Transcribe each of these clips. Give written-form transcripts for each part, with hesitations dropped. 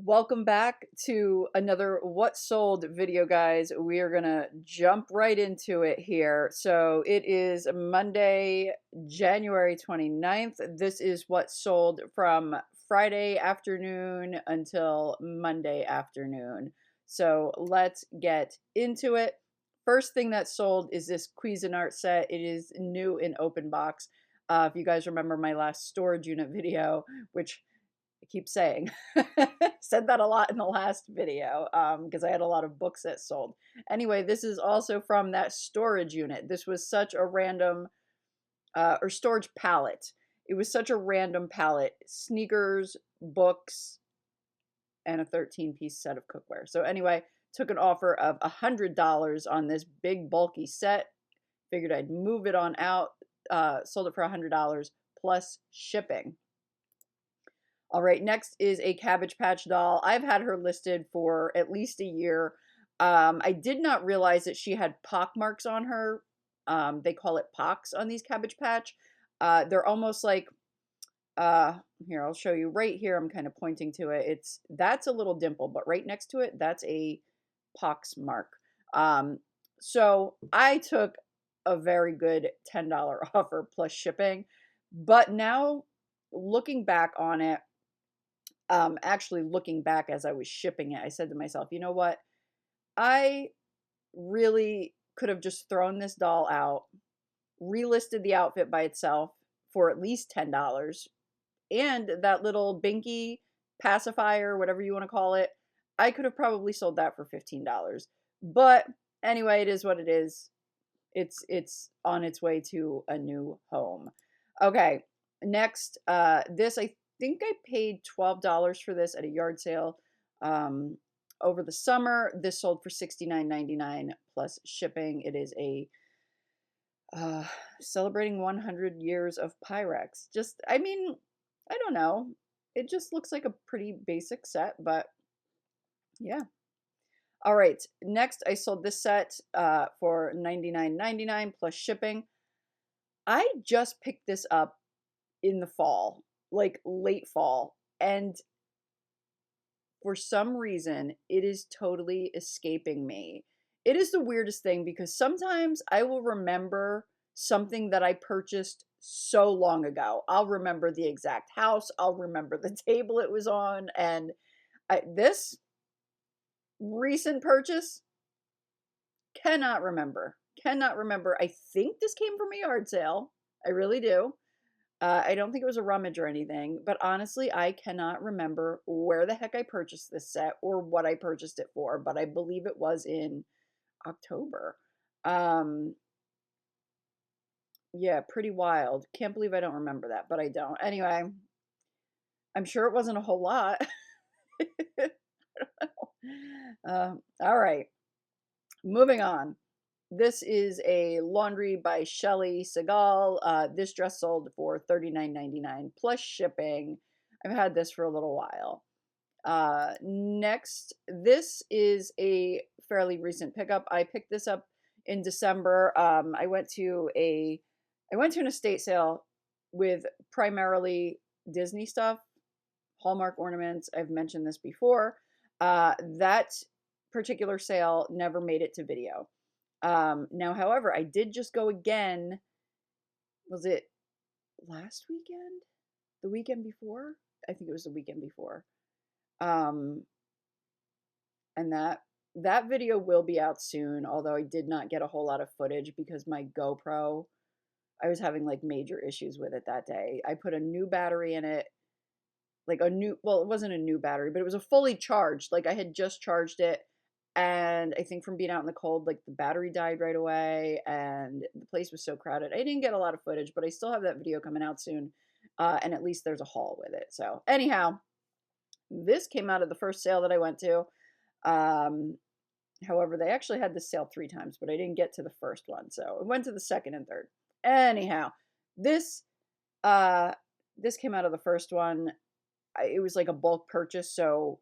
Welcome back to another What Sold video, guys. We are going to jump right into it here. So it is Monday, January 29th. This is what sold from Friday afternoon until Monday afternoon. So let's get into it. First thing that sold is this Cuisinart set. It is new in open box. If you guys remember my last storage unit video, which I keep saying, said that a lot in the last video because I had a lot of books that sold. Anyway, this is also from that storage unit. This was such a random, or storage pallet. It was such a random pallet. Sneakers, books, and a 13-piece set of cookware. So anyway, took an offer of $100 on this big bulky set. Figured I'd move it on out. Sold it for $100 plus shipping. All right, next is a Cabbage Patch doll. I've had her listed for at least a year. I did not realize that she had pock marks on her. They call it pocks on these Cabbage Patch. They're almost like, here, I'll show you right here. I'm kind of pointing to it. That's a little dimple, but right next to it, that's a pox mark. So I took a very good $10 offer plus shipping. But now looking back on it, actually looking back as I was shipping it, I said to myself, you know what? I really could have just thrown this doll out, relisted the outfit by itself for at least $10, and that little binky pacifier, whatever you want to call it, I could have probably sold that for $15. But anyway, it is what it is. It's on its way to a new home. Okay, next, this I think I paid $12 for this at a yard sale over the summer. This sold for $69.99 plus shipping. It is a celebrating 100 years of Pyrex. I don't know. It just looks like a pretty basic set, but yeah. All right, next I sold this set for $99.99 plus shipping. I just picked this up in the fall, like late fall, and for some reason it is totally escaping me. It is the weirdest thing because sometimes I will remember something that I purchased so long ago. I'll remember the exact house, I'll remember the table it was on, and this recent purchase, cannot remember. I think this came from a yard sale. I really do. I don't think it was a rummage or anything, but honestly, I cannot remember where the heck I purchased this set or what I purchased it for, but I believe it was in October. Yeah, pretty wild. Can't believe I don't remember that, but I don't. Anyway, I'm sure it wasn't a whole lot. All right, moving on. This is a laundry by Shelly Segal. This dress sold for $39.99 plus shipping. I've had this for a little while. Next, this is a fairly recent pickup. I picked this up in December. I went to an estate sale with primarily Disney stuff, Hallmark ornaments. I've mentioned this before. That particular sale never made it to video. Now, however, I did just go again. Was it last weekend? The weekend before? I think it was the weekend before. And that video will be out soon, although I did not get a whole lot of footage because my GoPro, I was having like major issues with it that day. I put a new battery in it, well, it wasn't a new battery, but it was a fully charged. Like I had just charged it. And I think from being out in the cold, like the battery died right away and the place was so crowded. I didn't get a lot of footage, but I still have that video coming out soon. And at least there's a haul with it. So anyhow, this came out of the first sale that I went to. However, they actually had this sale 3 times, but I didn't get to the first one. So I went to the second and third. Anyhow, this came out of the first one. It was like a bulk purchase. So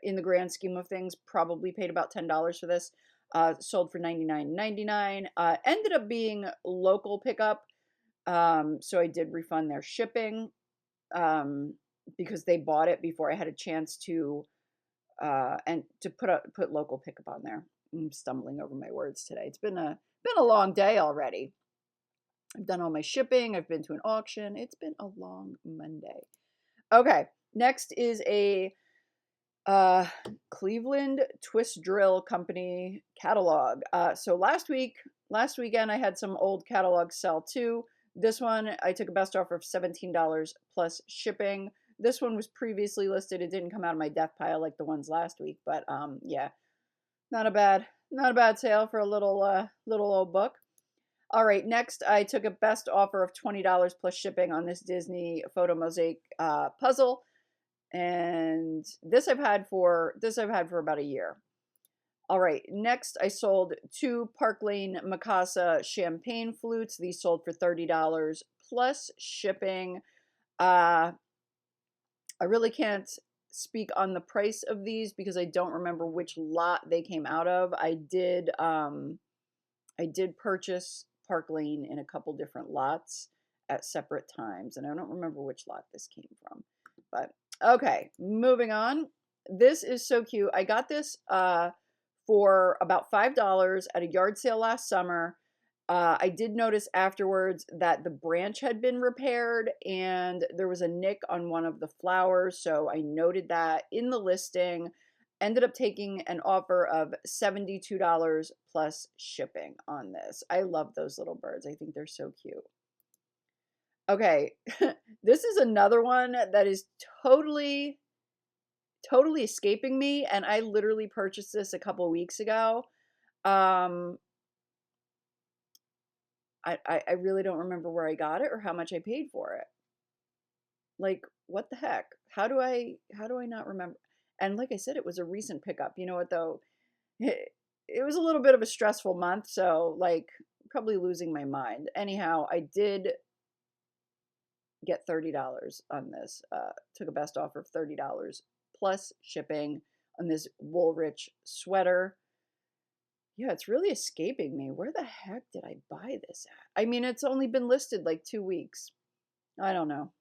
in the grand scheme of things, probably paid about $10 for this. Sold for $99.99. Ended up being local pickup. So I did refund their shipping. because they bought it before I had a chance to and to put local pickup on there. I'm stumbling over my words today. It's been a long day already. I've done all my shipping. I've been to an auction. It's been a long Monday. Okay, next is a Cleveland Twist Drill Company catalog. So last weekend, I had some old catalogs sell too. This one, I took a best offer of $17 plus shipping. This one was previously listed. It didn't come out of my death pile like the ones last week, but yeah, not a bad sale for a little old book. All right, next I took a best offer of $20 plus shipping on this Disney photo mosaic puzzle. And this I've had for about a year. All right, next I sold 2 Park Lane Mikasa champagne flutes. These sold for $30 plus shipping. I really can't speak on the price of these because I don't remember which lot they came out of. I did purchase Park Lane in a couple different lots at separate times, and I don't remember which lot this came from. But okay, moving on. This is so cute. I got this for about $5 at a yard sale last summer. I did notice afterwards that the branch had been repaired and there was a nick on one of the flowers. So I noted that in the listing. Ended up taking an offer of $72 plus shipping on this. I love those little birds. I think they're so cute. Okay, this is another one that is totally escaping me, and I literally purchased this a couple weeks ago. I really don't remember where I got it or how much I paid for it. Like, what the heck? How do I not remember? And like I said, it was a recent pickup. You know what though? It was a little bit of a stressful month, so like probably losing my mind. Anyhow, I did get $30 on this. Took a best offer of $30 plus shipping on this Woolrich sweater. Yeah, it's really escaping me. Where the heck did I buy this at? I mean, it's only been listed like 2 weeks. I don't know.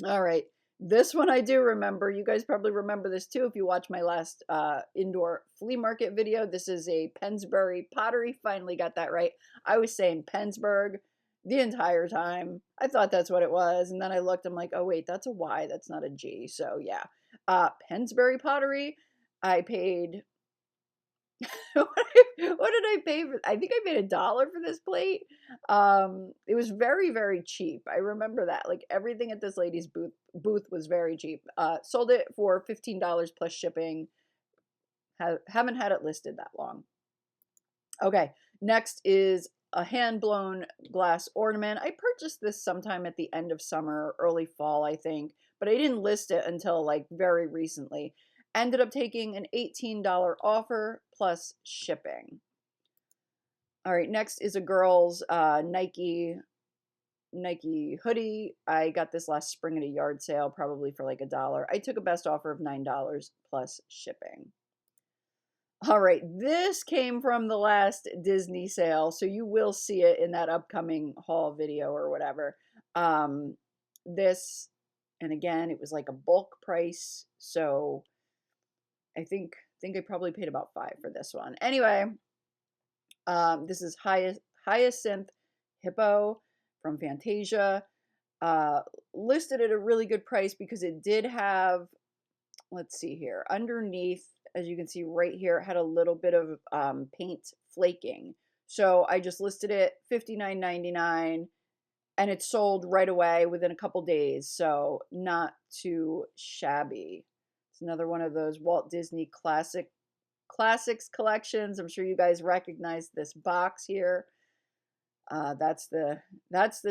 All right. This one I do remember. You guys probably remember this too if you watch my last indoor flea market video. This is a Pennsbury pottery. Finally got that right. I was saying Pennsburg the entire time. I thought that's what it was. And then I looked, I'm like, oh wait, that's a Y. That's not a G. So yeah. Pennsbury pottery. I paid what did I pay for? I think I paid $1 for this plate. It was very, very cheap. I remember that. Like everything at this lady's booth was very cheap. Sold it for $15 plus shipping. Haven't had it listed that long. Okay, next is a hand-blown glass ornament. I purchased this sometime at the end of summer, early fall, I think, but I didn't list it until like very recently. Ended up taking an $18 offer plus shipping. All right, next is a girl's Nike hoodie. I got this last spring at a yard sale, probably for like $1. I took a best offer of $9 plus shipping. All right, this came from the last Disney sale, so you will see it in that upcoming haul video or whatever. This, and again, it was like a bulk price, so I think I probably paid about $5 for this one. Anyway, this is Hyacinth Hippo from Fantasia. Listed at a really good price because it did have, let's see here, underneath, as you can see right here, it had a little bit of paint flaking. So I just listed it $59.99 and it sold right away within a couple days. So not too shabby. It's another one of those Walt Disney Classics collections. I'm sure you guys recognize this box here. That's the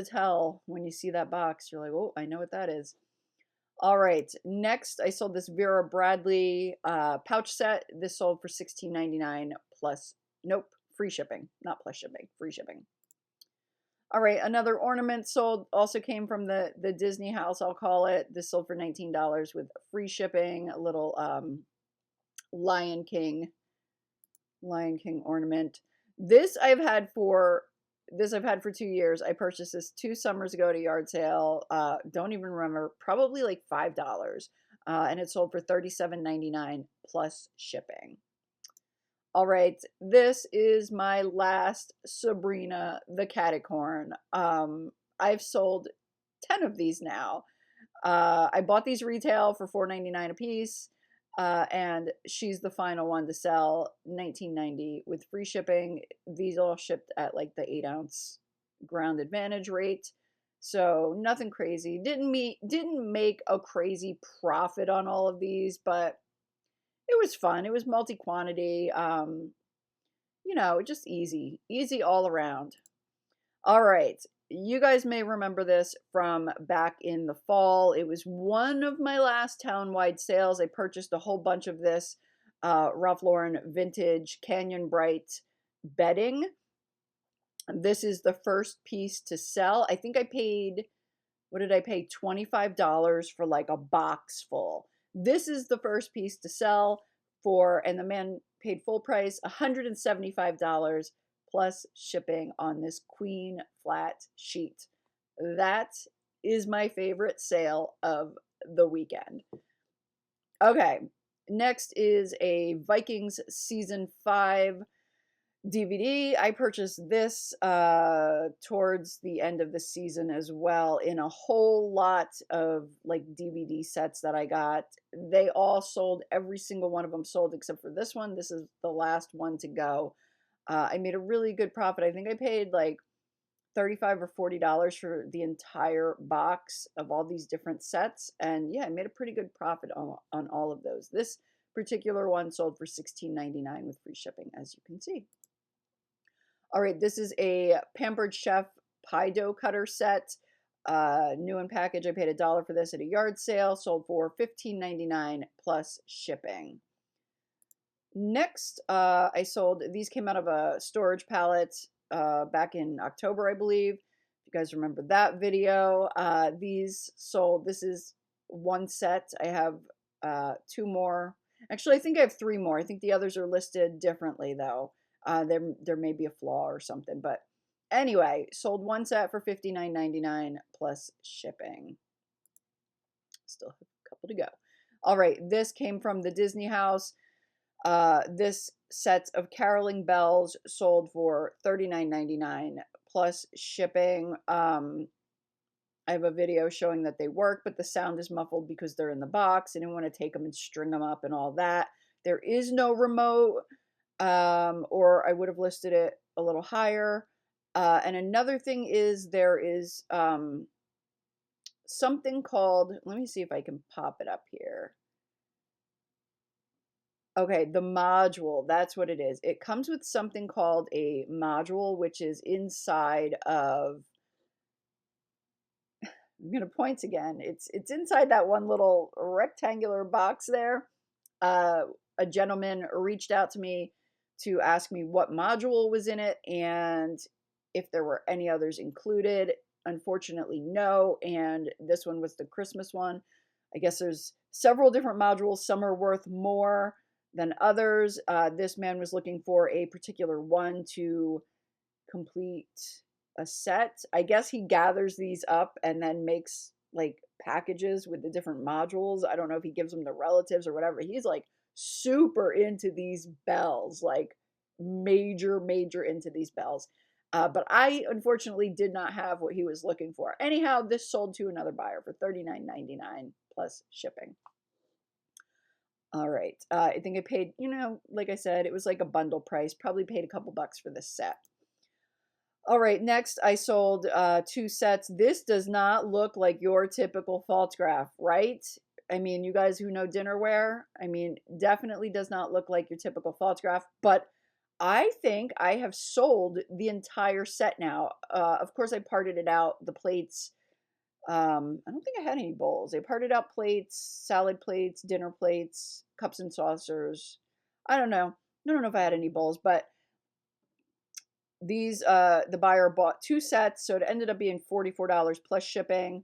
tell when you see that box. You're like, oh, I know what that is. All right, next I sold this Vera Bradley pouch set. This sold for $16.99 plus, nope, free shipping, not plus shipping, free shipping. All right, another ornament sold, also came from the Disney house, I'll call it. This sold for $19 with free shipping, a little Lion King ornament. This I've had for this I've had for 2 years. I purchased this 2 summers ago at a yard sale. Don't even remember, probably like $5. And it sold for $37.99 plus shipping. All right, this is my last Sabrina the Catacorn. I've sold 10 of these now. I bought these retail for $4.99 a piece, and she's the final one to sell, $19.90 with free shipping. These all shipped at like the 8-ounce ground advantage rate, so nothing crazy. Didn't make a crazy profit on all of these, but it was fun. It was multi-quantity. Just easy all around. All right. You guys may remember this from back in the fall. It was one of my last town-wide sales. I purchased a whole bunch of this Ralph Lauren vintage Canyon Bright bedding. This is the first piece to sell. I think I paid, what did I pay? $25 for like a box full. This is the first piece to sell for, and the man paid full price, $175 plus shipping on this queen flat sheet. That is my favorite sale of the weekend. Okay, next is a Vikings Season 5 DVD. I purchased this towards the end of the season as well in a whole lot of like DVD sets that I got. They all sold, every single one of them sold except for this one. This is the last one to go. I made a really good profit. I think I paid like $35 or $40 for the entire box of all these different sets. And yeah, I made a pretty good profit on all of those. This particular one sold for $16.99 with free shipping, as you can see. All right, this is a Pampered Chef pie dough cutter set. New in package. I paid $1 for this at a yard sale. Sold for $15.99 plus shipping. Next, I sold, these came out of a storage pallet back in October, I believe. If you guys remember that video. These sold, this is one set. I have 2 more. Actually, I think I have 3 more. I think the others are listed differently though. There may be a flaw or something, but anyway, sold one set for $59.99 plus shipping. Still have a couple to go. All right, this came from the Disney house. This set of caroling bells sold for $39.99 plus shipping. I have a video showing that they work, but the sound is muffled because they're in the box. I didn't want to take them and string them up and all that. There is no remote, or I would have listed it a little higher. And another thing is there is something called, let me see if I can pop it up here. Okay, the module, that's what it is. It comes with something called a module, which is inside of, I'm going to point again. It's inside that one little rectangular box there. A gentleman reached out to me to ask me what module was in it and if there were any others included. Unfortunately, no. And this one was the Christmas one. I guess there's several different modules. Some are worth more than others. This man was looking for a particular one to complete a set. I guess he gathers these up and then makes like packages with the different modules. I don't know if he gives them to relatives or whatever. He's like super into these bells, like major into these bells. But I unfortunately did not have what he was looking for. Anyhow, this sold to another buyer for $39.99 plus shipping. All right. I think I paid, like I said, it was like a bundle price. Probably paid a couple bucks for this set. All right. Next, I sold 2 sets. This does not look like your typical Faltgraph, right? I mean, you guys who know Dinnerware, I mean, definitely does not look like your typical Faltgraph, but I think I have sold the entire set now. Of course, I parted it out, the plates. I don't think I had any bowls. I parted out plates, salad plates, dinner plates, cups and saucers. I don't know. I don't know if I had any bowls, but these, the buyer bought 2 sets, so it ended up being $44 plus shipping.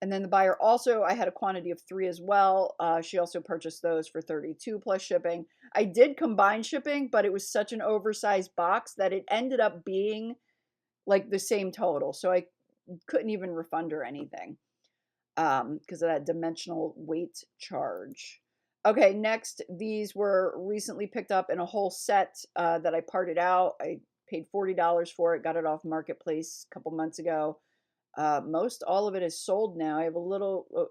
And then the buyer also, I had a quantity of 3 as well. She also purchased those for $32 plus shipping. I did combine shipping, but it was such an oversized box that it ended up being like the same total. So I couldn't even refund her anything because of that dimensional weight charge. Okay, next, these were recently picked up in a whole set that I parted out. I paid $40 for it, got it off Marketplace a couple months ago. Most all of it is sold now. I have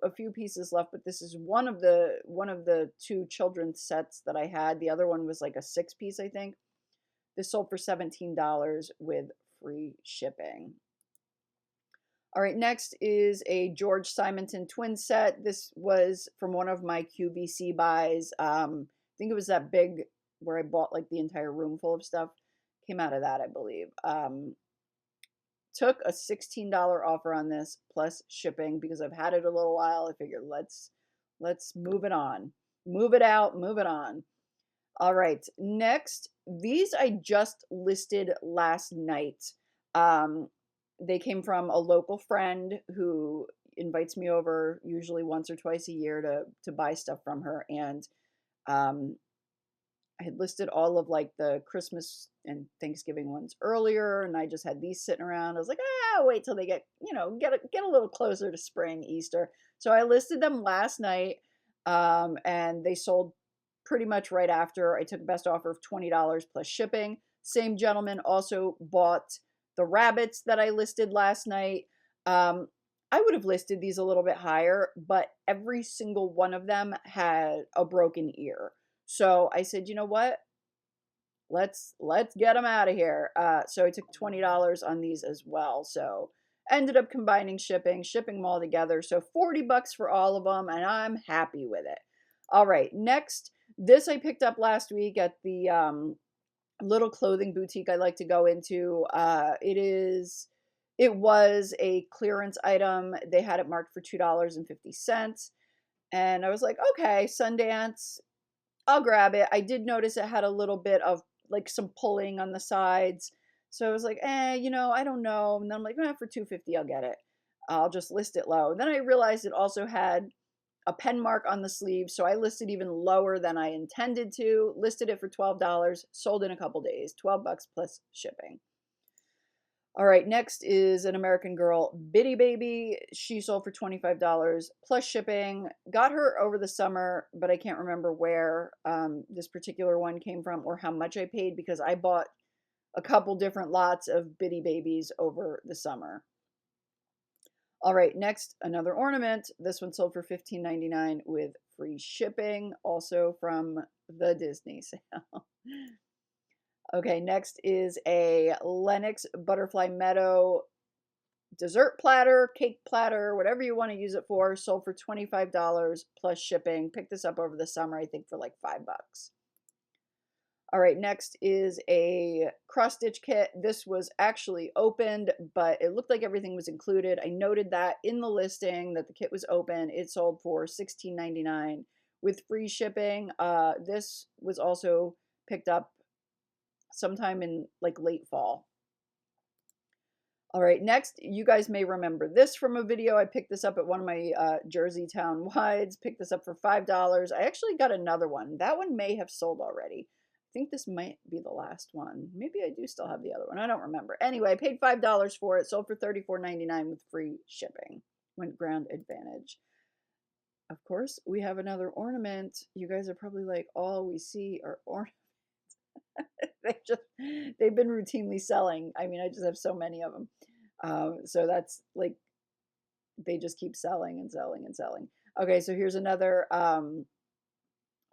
a few pieces left, but this is one of the two children's sets that I had. The other one was like a 6-piece, I think. This sold for $17 with free shipping. All right, next is a George Simonton twin set. This was from one of my QVC buys. I think it was that big where I bought like the entire room full of stuff. Came out of that, I believe. Took a $16 offer on this plus shipping because I've had it a little while. I figured let's move it on. Move it out, move it on. All right, next, these I just listed last night. They came from a local friend who invites me over usually once or twice a year to buy stuff from her, and um, I had listed all of like the Christmas and Thanksgiving ones earlier, and I just had these sitting around. I was like, wait till they get a little closer to spring, Easter. So I listed them last night, and they sold pretty much right after. I took a best offer of $20 plus shipping. Same gentleman also bought the rabbits that I listed last night. I would have listed these a little bit higher, but every single one of them had a broken ear. So I said, you know what? Let's get them out of here. So I took $20 on these as well. So ended up combining shipping them all together. So $40 for all of them, and I'm happy with it. All right, next, this I picked up last week at the little clothing boutique I like to go into. It was a clearance item. They had it marked for $2.50. And I was like, okay, Sundance, I'll grab it. I did notice it had a little bit of like some pulling on the sides. So I was like, I don't know. And then I'm like, for $2.50, I'll get it. I'll just list it low. Then I realized it also had a pen mark on the sleeve. So I listed even lower than I intended to. Listed it for $12, sold in a couple days, $12 plus shipping. All right, next is an American Girl Bitty Baby. She sold for $25 plus shipping. Got her over the summer, but I can't remember where this particular one came from or how much I paid because I bought a couple different lots of Bitty Babies over the summer. All right, next, another ornament. This one sold for $15.99 with free shipping, also from the Disney sale. Okay, next is a Lenox Butterfly Meadow dessert platter, cake platter, whatever you want to use it for. Sold for $25 plus shipping. Picked this up over the summer, I think for like $5. All right, next is a cross stitch kit. This was actually opened, but it looked like everything was included. I noted that in the listing that the kit was open. It sold for $16.99 with free shipping. This was also picked up sometime in like late fall. All right, next, you guys may remember this from a video. I picked this up at one of my Jersey Town wides, picked this up for $5. I actually got another one. That one may have sold already. I think this might be the last one. Maybe I do still have the other one. I don't remember. Anyway, I paid $5 for it, sold for $34.99 with free shipping. Went ground advantage. Of course, we have another ornament. You guys are probably like, all we see are ornaments. They've been routinely selling. I mean, I just have so many of them. So that's like, they just keep selling and selling and selling. Okay, so here's another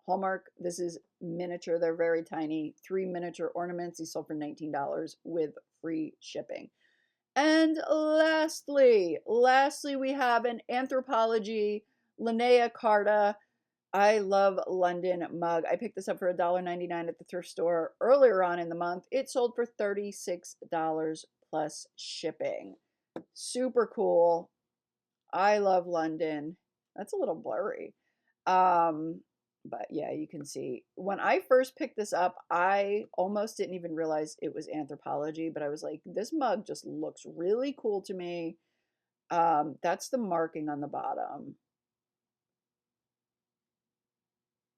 Hallmark. This is miniature. They're very tiny. 3 miniature ornaments. These sold for $19 with free shipping. And lastly, we have an Anthropologie Linnea Carta. I love London mug. I picked this up for $1.99 at the thrift store earlier on in the month. It sold for $36 plus shipping. Super cool. I love London. That's a little blurry. But yeah, you can see. When I first picked this up, I almost didn't even realize it was Anthropologie, but I was like, this mug just looks really cool to me. That's the marking on the bottom.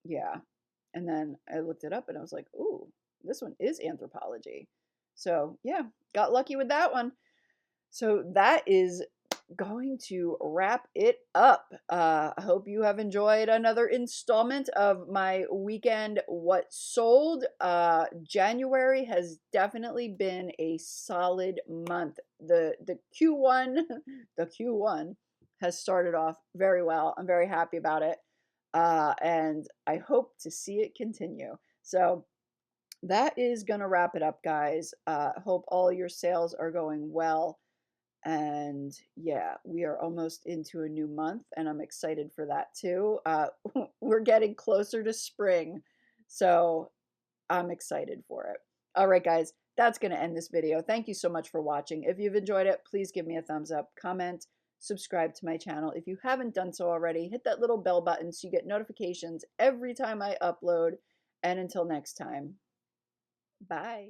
Yeah. And then I looked it up and I was like, ooh, this one is Anthropologie. So yeah, got lucky with that one. So that is going to wrap it up. I hope you have enjoyed another installment of my weekend what sold. January has definitely been a solid month. The Q1 the Q1 has started off very well. I'm very happy about it. And I hope to see it continue. So that is going to wrap it up, guys. Hope all your sales are going well. And yeah, we are almost into a new month, and I'm excited for that too. We're getting closer to spring, so I'm excited for it. All right, guys, that's going to end this video. Thank you so much for watching. If you've enjoyed it, please give me a thumbs up, comment, subscribe to my channel. If you haven't done so already, hit that little bell button so you get notifications every time I upload. And until next time, bye.